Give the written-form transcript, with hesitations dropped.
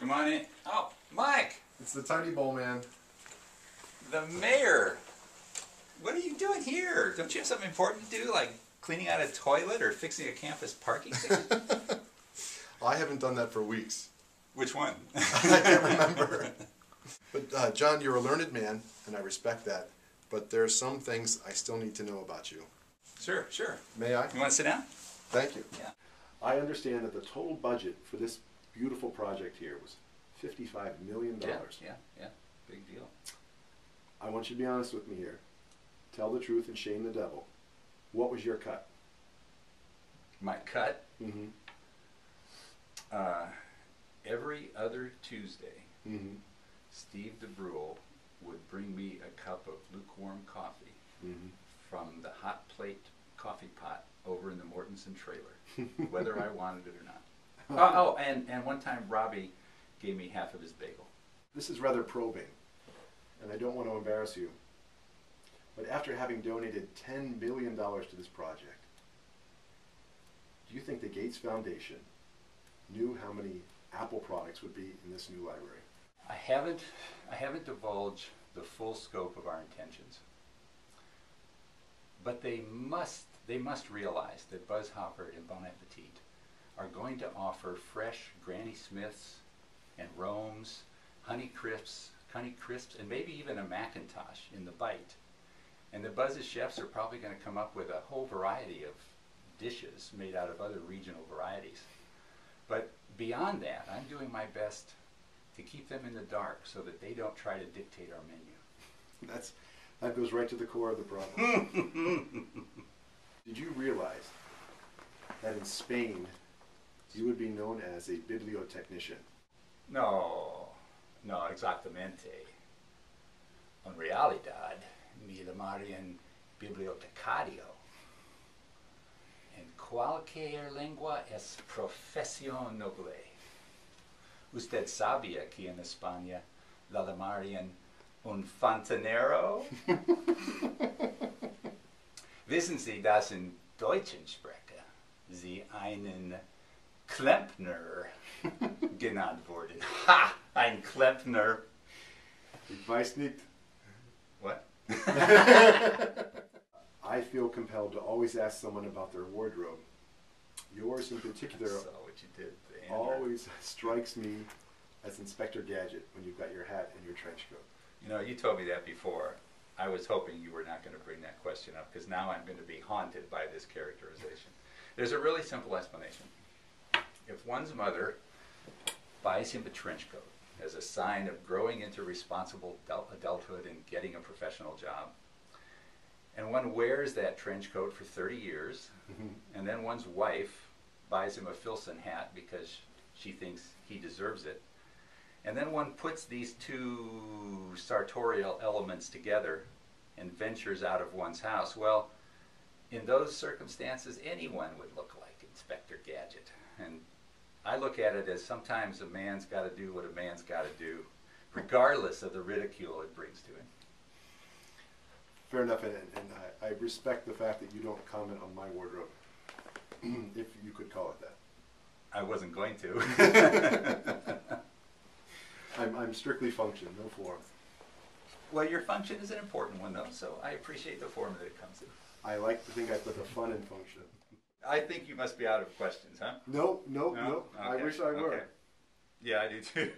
Come on in. Oh, Mike! It's the Tiny Bowl Man. The mayor! What are you doing here? Don't you have something important to do, like cleaning out a toilet or fixing a campus parking ticket? I haven't done that for weeks. Which one? I can't remember. But John, you're a learned man, and I respect that. But there are some things I still need to know about you. Sure, sure. May I? You want to sit down? Thank you. Yeah. I understand that the total budget for this beautiful project here was $55 million. Yeah. Big deal. I want you to be honest with me here. Tell the truth and shame the devil. What was your cut? My cut? Mm-hmm. Every other Tuesday, Mm-hmm. Steve DeBrule would bring me a cup of lukewarm coffee Mm-hmm. from the hot plate coffee pot over in the Mortensen trailer, whether I wanted it or not. And one time Robbie gave me half of his bagel. This is rather probing, and I don't want to embarrass you, but after having donated $10 billion to this project, do you think the Gates Foundation knew how many Apple products would be in this new library? I haven't divulged the full scope of our intentions, but they must realize that Buzz Hopper and Bon Appetit are going to offer fresh Granny Smiths and Romes, Honey Crisps, and maybe even a Macintosh in the bite. And the Buzz's chefs are probably going to come up with a whole variety of dishes made out of other regional varieties. But beyond that, I'm doing my best to keep them in the dark so that they don't try to dictate our menu. That goes right to the core of the problem. Did you realize that in Spain you would be known as a bibliotechnician? No, exactamente. En realidad, me llamarían bibliotecario. En cualquier lengua es profesión noble. ¿Usted sabía que en España la llamarían un fontanero? Wissen Sie, dass in Deutschen Sprache Sie einen Klempner genannt wurden? Ha! Ein Klempner. Ich weiß nicht. What? I feel compelled to always ask someone about their wardrobe. Yours in particular I saw what you did, Andrew. always strikes me as Inspector Gadget when you've got your hat and your trench coat. You know, you told me that before. I was hoping you were not going to bring that question up, because now I'm going to be haunted by this characterization. There's a really simple explanation. If one's mother buys him a trench coat as a sign of growing into responsible adulthood and getting a professional job, and one wears that trench coat for 30 years, and then one's wife buys him a Filson hat because she thinks he deserves it, and then one puts these two sartorial elements together and ventures out of one's house, well, in those circumstances, anyone would look like Inspector Gadget. And I look at it as sometimes a man's got to do what a man's got to do, regardless of the ridicule it brings to him. Fair enough, and I respect the fact that you don't comment on my wardrobe, if you could call it that. I wasn't going to. I'm strictly function, no form. Well, your function is an important one, though, so I appreciate the form that it comes in. I like to think I put the fun in function. I think you must be out of questions, huh? No. Okay. I wish I were. Okay. Yeah, I do too.